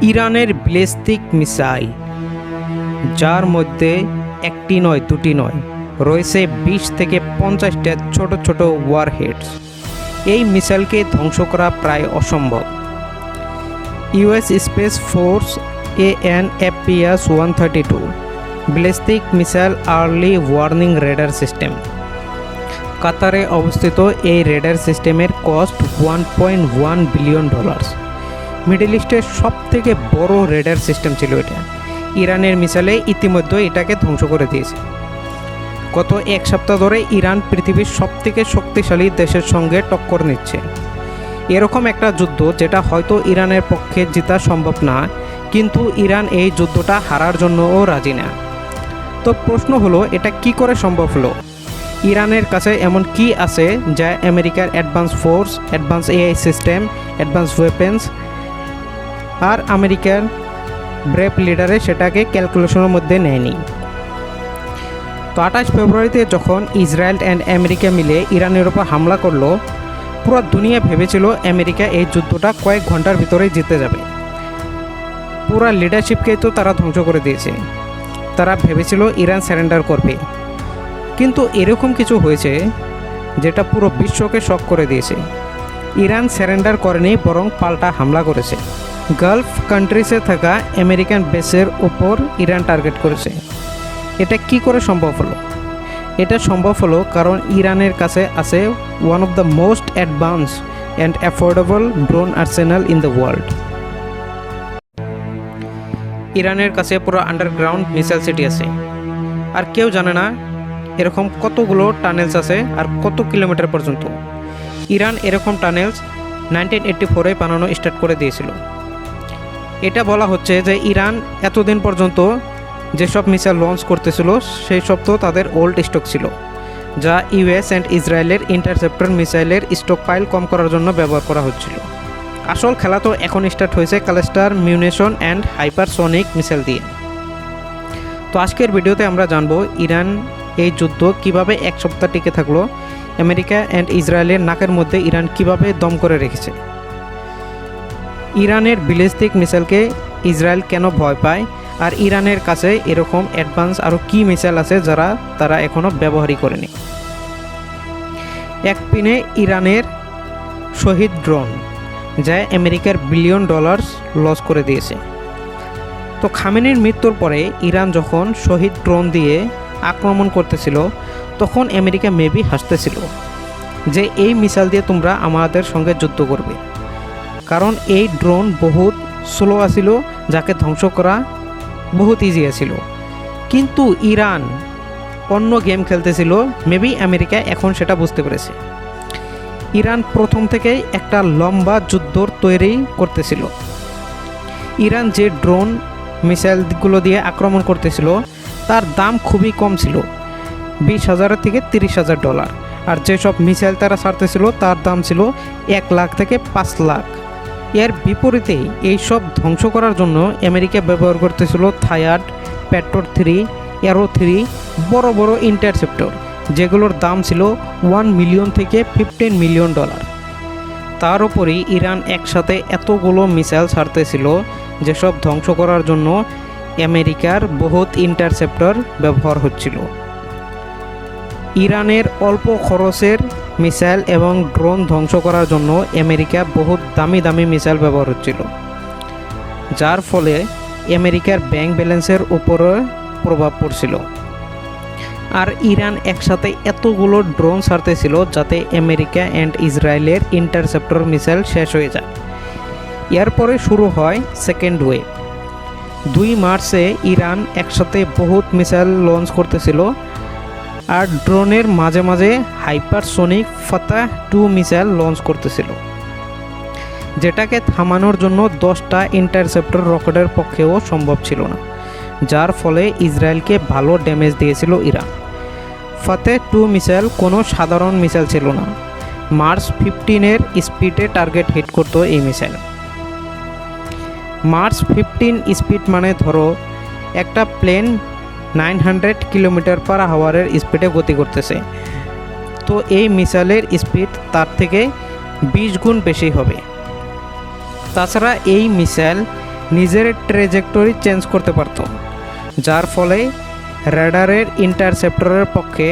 ইরানের ballistic missile, যার মধ্যে একটি নয় দুটি নয় রয়েছে 20 থেকে 50টা ছোট ছোট ওয়ারহেডস। এই মিসাইলকে ধ্বংস করা প্রায় অসম্ভব। US space force AN/APS-132 ballistic missile early warning radar system. কাতারে অবস্থিত এই রেডার সিস্টেমের কস্ট $1.1 বিলিয়ন। মিডল ইস্টের সবথেকে বড় রেডার সিস্টেম ছিল এটা। ইরানের মিসাইলে ইতিমধ্যে এটাকে ধ্বংস করে দিয়েছে। গত এক সপ্তাহ ধরে ইরান পৃথিবীর সবথেকে শক্তিশালী দেশের সঙ্গে টক্কর নিচ্ছে। এরকম একটা যুদ্ধ যেটা হয়তো ইরানের পক্ষে জেতা সম্ভব না, কিন্তু ইরান এই যুদ্ধটা হারার জন্যও রাজি না। তো প্রশ্ন হলো, এটা কি করে সম্ভব হলো? ইরানের কাছে এমন কি আছে যা আমেরিকার advance force, advance AI system, advance weapons আর আমেরিকার ব্রেভ লিডারে সেটাকে ক্যালকুলেশনের মধ্যে নেয়নি। তো 28 ফেব্রুয়ারিতে যখন ইসরায়েল অ্যান্ড আমেরিকা মিলে ইরানের উপর হামলা করলো, পুরো দুনিয়া ভেবেছিল আমেরিকা এই যুদ্ধটা কয়েক ঘন্টার ভিতরেই জিতে যাবে। পুরো লিডারশিপকেই তো তারা ধ্বংস করে দিয়েছে। তারা ভেবেছিল ইরান স্যারেন্ডার করবে, কিন্তু এরকম কিছু হয়েছে যেটা পুরো বিশ্বকে শক করে দিয়েছে। ইরান স্যারেন্ডার করেনি, বরং পাল্টা হামলা করেছে। গালফ কান্ট্রিজে থাকা আমেরিকান বেসের ওপর ইরান টার্গেট করেছে। এটা কি করে সম্ভব হলো? এটা সম্ভব হলো কারণ ইরানের কাছে আছে one of the most advance and affordable drone Arsenal in the world. ইরানের কাছে পুরো আন্ডারগ্রাউন্ড মিসাইল সিটি আছে, আর কেউ জানে না এরকম কতগুলো টানেলস আছে আর কত কিলোমিটার পর্যন্ত। ইরান এরকম টানেলস 1984-এ বানানো স্টার্ট করে দিয়েছিল। এটা বলা হচ্ছে যে ইরান এতদিন পর্যন্ত যেসব মিসাইল লঞ্চ করতেছিল সেই সব তো তাদের ওল্ড স্টক ছিল, যা ইউএস অ্যান্ড ইসরায়েলের ইন্টারসেপ্টর মিসাইলের স্টক পাইল কম করার জন্য ব্যবহার করা হচ্ছিল। আসল খেলা তো এখন স্টার্ট হয়েছে cluster munition and hypersonic missile দিয়ে। তো আজকের ভিডিওতে আমরা জানবো ইরান এই যুদ্ধ কিভাবে এক সপ্তাহ টিকে থাকলো, আমেরিকা অ্যান্ড ইসরায়েলের নাকের মধ্যে ইরান কিভাবে দম করে রেখেছে, ইরানের ব্যালিস্টিক মিসাইলকে ইসরায়েল কেন ভয় পায়, আর ইরানের কাছে এরকম অ্যাডভান্স আরও কি মিসাইল আছে যারা তারা এখনও ব্যবহারই করেনি। এক পিনে ইরানের শহীদ ড্রোন, যা আমেরিকার $1 বিলিয়ন লস করে দিয়েছে। তো খামেনির মৃত্যুর পরে ইরান যখন শহীদ ড্রোন দিয়ে আক্রমণ করতেছিল, তখন আমেরিকা মেবি হাসতেছিল যে এই মিসাইল দিয়ে তোমরা আমাদের সঙ্গে যুদ্ধ করবে, কারণ এই ড্রোন বহুত স্লো আছিল, যাকে ধ্বংস করা বহুত ইজি আছিল। কিন্তু ইরান অন্য গেম খেলতেছিল। মেবি আমেরিকা এখন সেটা বুঝতে পেরেছে। ইরান প্রথম থেকেই একটা লম্বা যুদ্ধর তৈরি করতেছিল। ইরান যে ড্রোন মিসাইলগুলো দিয়ে আক্রমণ করতেছিল তার দাম খুবই কম ছিল, $20,000 থেকে $30,000। আর যেসব মিসাইল তারা ছাড়তেছিল তার দাম ছিল $1 লাখ থেকে $5 লাখ। এর বিপরীতে এইসব ধ্বংস করার জন্য আমেরিকা ব্যবহার করতেছিল থায়াড, প্যাট্রো-3, অ্যারো-3 বড় বড় ইন্টারসেপ্টর, যেগুলোর দাম ছিল $1 মিলিয়ন থেকে $15 মিলিয়ন। তার উপরই ইরান একসাথে এতগুলো মিসাইল ছাড়তেছিল যেসব ধ্বংস করার জন্য আমেরিকার বহুত ইন্টারসেপ্টর ব্যবহার হচ্ছিল। ইরানের অল্প খরচের মিসাইল এবং ড্রোন ধ্বংস করার জন্য আমেরিকা বহুত দামি দামি মিসাইল ব্যবহার হচ্ছিল, যার ফলে আমেরিকার ব্যাংক ব্যালেন্সের উপরে প্রভাব পড়ছিল। আর ইরান একসাথে এতগুলো ড্রোন ছাড়তেছিল যাতে আমেরিকা অ্যান্ড ইসরায়েলের ইন্টারসেপ্টর মিসাইল শেষ হয়ে যায়। এরপরে শুরু হয় সেকেন্ড ওয়েভ। 2 মার্চে ইরান একসাথে বহুত মিসাইল লঞ্চ করতেছিল, আর ড্রোনের মাঝে মাঝে হাইপারসনিক ফাতাহ-2 মিসাইল লঞ্চ করতেছিল, যেটাকে থামানোর জন্য 10টা ইন্টারসেপ্টর রকেটের পক্ষেও সম্ভব ছিল না, যার ফলে ইসরায়েলকে ভালো ড্যামেজ দিয়েছিল ইরান। ফাতাহ-2 মিসাইল কোনো সাধারণ মিসাইল ছিল না। মার্চ 15-এর স্পিডে টার্গেট হিট করতো এই মিসাইল। মার্চ 15 স্পিড মানে ধরো একটা প্লেন 900 কিলোমিটার/আওয়ারের স্পিডে গতি করতেছে, তো এই মিসাইলের স্পিড তার থেকে 20 গুণ বেশি হবে। তাছাড়া এই মিসাইল নিজের ট্রেজেক্টরি চেঞ্জ করতে পারত, যার ফলে রেডারের ইন্টারসেপ্টরের পক্ষে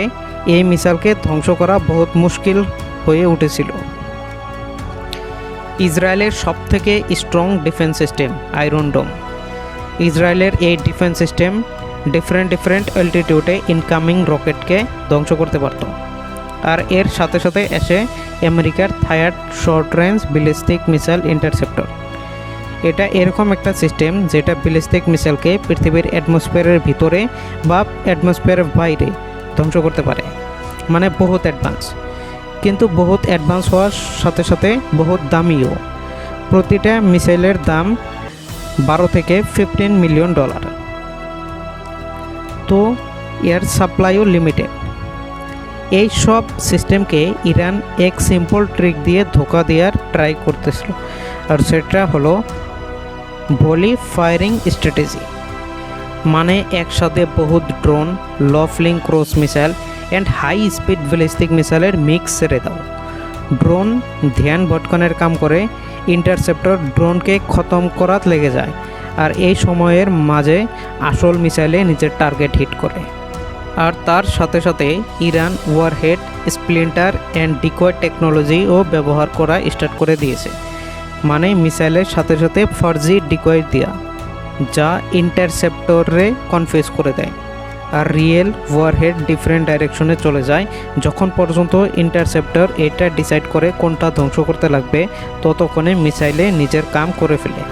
এই মিসাইলকে ধ্বংস করা বহুত মুশকিল হয়ে উঠেছিল। ইসরায়েলের সবথেকে strong defence system iron dome. ইসরায়েলের এই ডিফেন্স সিস্টেম ডিফারেন্ট অ্যালটিটিউডে ইনকামিং রকেটকে ধ্বংস করতে পারত। আর এর সাথে সাথে এসে আমেরিকার থায়াড short range ballistic missile interceptor. এটা এরকম একটা সিস্টেম যেটা ব্যালিস্টিক মিসাইলকে পৃথিবীর অ্যাটমসফিয়ারের ভিতরে বা অ্যাটমসফিয়ারের বাইরে ধ্বংস করতে পারে, মানে বহুত অ্যাডভান্স। কিন্তু বহুত অ্যাডভান্স হওয়ার সাথে সাথে বহুত দামিও। প্রতিটা মিসাইলের দাম 12 থেকে 15 মিলিয়ন ডলার। তো এর সাপ্লাইও লিমিটেড। এই সব সিস্টেমকে ইরান এক সিম্পল ট্রিক দিয়ে ধোকা দেওয়ার ট্রাই করতেছিল, আর সেটা হলো ভলি ফায়ারিং স্ট্র্যাটেজি, মানে একসাথে বহুত drone, low flying cruise missile and high speed ballistic মিসাইলের মিক্স ছেড়ে দাও। ড্রোন ধ্যান ভটকানের কাম করে, ইন্টারসেপ্টর ড্রোনকে খতম করাত লেগে যায়, আর এই সময়ের মাঝে আসল মিসাইলে নিজের টার্গেট হিট করে। আর তার সাথে সাথে Iran warhead, splinter and decoy টেকনোলজিও ব্যবহার করা স্টার্ট করে দিয়েছে, মানে মিসাইলের সাথে সাথে ফার্জি ডিকয় দেওয়া, যা ইন্টারসেপ্টরে কনফিউজ করে দেয়। আর রিয়েল ওয়ারহেড ডিফারেন্ট ডাইরেকশনে চলে যায়। যখন পর্যন্ত ইন্টারসেপ্টর এটা ডিসাইড করে কোনটা ধ্বংস করতে লাগবে, ততক্ষণে মিসাইলে নিজের কাম করে ফেলে।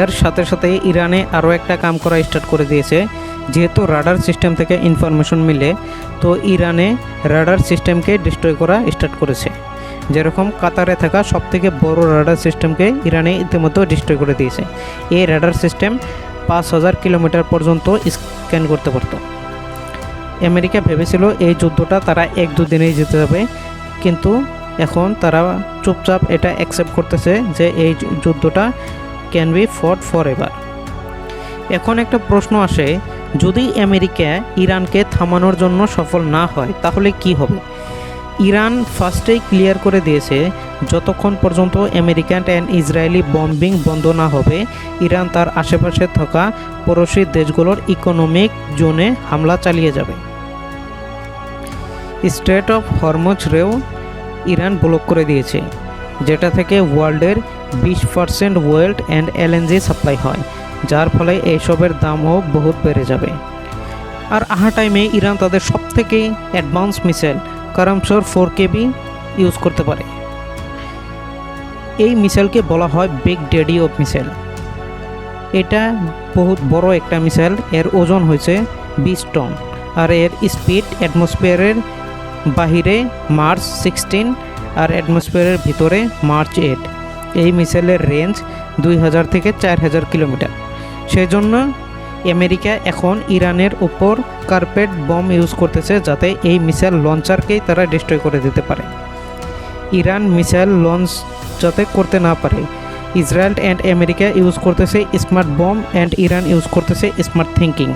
এর সাথে সাথে ইরানে আরও একটা কাম করা স্টার্ট করে দিয়েছে। যেহেতু রাডার সিস্টেম থেকে ইনফরমেশন মিলে, তো ইরানে রাডার সিস্টেমকে ডিস্ট্রয় করা স্টার্ট করেছে। যেরকম কাতারে থাকা সবথেকে বড় রাডার সিস্টেমকে ইরানে ইতিমধ্যে ডিস্ট্রয় করে দিয়েছে। এই রাডার সিস্টেম 5000 কিলোমিটার পর্যন্ত স্ক্যান করতে পারত। আমেরিকা ভেবেছিল এই যুদ্ধটা তারা 1-2 দিনেই জিতে যাবে, কিন্তু এখন তারা চুপচাপ এটা অ্যাকসেপ্ট করতেছে যে এই যুদ্ধটা can be fought for ever. এখন একটা প্রশ্ন আসে, যদি আমেরিকা ইরানকে থামানোর জন্য সফল না হয় তাহলে কি হবে? ইরান ফার্স্টেই ক্লিয়ার করে দিয়েছে, যতক্ষণ পর্যন্ত আমেরিকান অ্যান্ড ইসরায়েলি বম্বিং বন্ধ না হবে, ইরান তার আশেপাশে থাকা পড়োশী দেশগুলোর ইকোনমিক জোনে হামলা চালিয়ে যাবে। স্ট্রেট অফ হরমুজরেও ইরান ব্লক করে দিয়েছে, যেটা থেকে ওয়ার্ল্ডের 20% ওয়েল্ড অ্যান্ড এলএনজি সাপ্লাই হয়, যার ফলে এইসবের দামও বহুত বেড়ে যাবে। আর আহা টাইমে ইরান তাদের সবথেকে অ্যাডভান্স মিসাইল কারামসর 4KB ইউজ করতে পারে। এই মিসাইলকে বলা হয় বিগ ড্যাডি অফ মিসাইল। এটা বহুত বড় একটা মিসাইল। এর ওজন হয়েছে 20 টন, আর এর স্পিড অ্যাটমসফিয়ারের বাহিরে মার্চ 16 আর অ্যাটমসফিয়ারের ভিতরে মার্চ 8। এই মিসাইলের রেঞ্জ 2000 থেকে 4000 কিলোমিটার। সেজন্য আমেরিকা এখন ইরানের উপর কার্পেট বম ইউজ করতেছে, যাতে এই মিসাইল লঞ্চারকেই তারা ডিস্ট্রয় করে দিতে পারে। ইরান মিসাইল লঞ্চ যাতে করতে না পারে, ইসরায়েল অ্যান্ড আমেরিকা ইউজ করতেছে smart bomb and Iran use করতেছে smart thinking.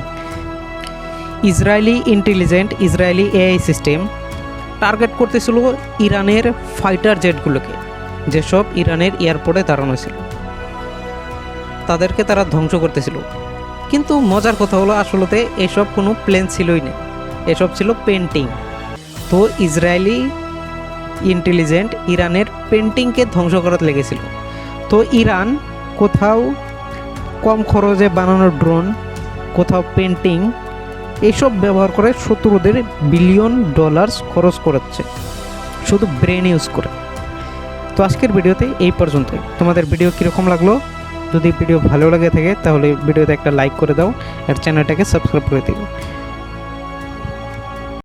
Israeli intelligent Israeli AI system target করতেছিল ইরানের ফাইটার জেটগুলোকে, যেসব ইরানের এয়ারপোর্টে দাঁড়ানো ছিল। তাদেরকে তারা ধ্বংস করতেছিল। কিন্তু মজার কথা হলো, আসলে এসব কোনো প্লেন ছিলই না, এসব ছিল পেন্টিং। তো ইসরায়েলি ইন্টেলিজেন্ট ইরানের পেন্টিংকে ধ্বংস করাতে লেগেছিল। তো ইরান কোথাও কম খরচে বানানো ড্রোন, কোথাও পেন্টিং, এইসব ব্যবহার করে শত্রুদের বিলিয়ন ডলার্স খরচ করাচ্ছে শুধু ব্রেন ইউজ করে। তো আজকের ভিডিওতে এই পর্যন্তই। তোমাদের ভিডিও কীরকম লাগলো? যদি ভিডিও ভালো লাগে থাকে তাহলে ভিডিওতে একটা লাইক করে দাও আর চ্যানেলটাকে সাবস্ক্রাইব করে দিও।